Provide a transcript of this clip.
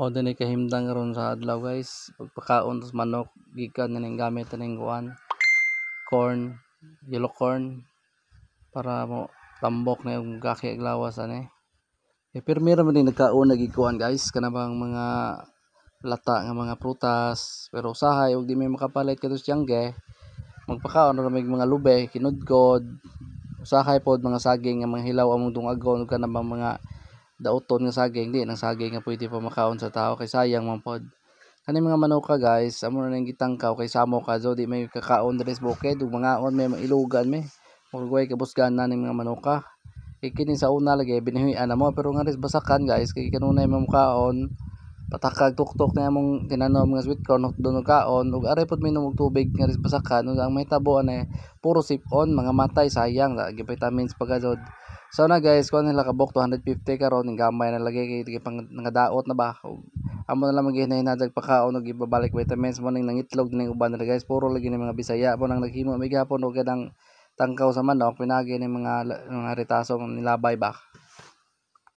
O dinhi kahimtang karon sa adlaw guys, pagpakaon sa manok gikan na ning gamit ning kuan corn, yellow corn para mo tambok na yung gaki ag lawas ani. Pero meron man din nagkaon na gikuan guys kanang mga lata nga mga prutas, pero usahay og di may makapalit kadto tiyangge magpakaon ra mig mga lube kinudkod, usahay pod mga saging nga mga hilaw among dungagon ug kanang mga dauton nga saging di nang saging nga pwede pa makaon sa tao kay sayang man pod. Kani mga manuka guys amo na ning gitangkaw kay samo ka so di may kakaon diri sa bukid ug mangaon may ilugan mi ug way kabusgan na ning mga manuka. Kini sa una lagi binihuyan na mo pero nga ris basakan guys kay kanunay mamkaon patakag tuktok na among tinanom nga sweet corn doon kaon ug aray pod minom og tubig nga ris basakan ug ang mahitabo ani puro sipon mga matay sayang lagi vitamins pagazod. So na guys kuan nila kabok 250 karon ning gamay na lagi kay pang nangadaot na ba amo na lang maghinay-hinadag pakaon ug ibabalik vitamins mo ning nangitlog ning uban na guys puro lagi ni mga Bisaya mo nang naghimo may gapon og ganang tangkaw sa manok pinagi ni mga ritaso nilabay ba.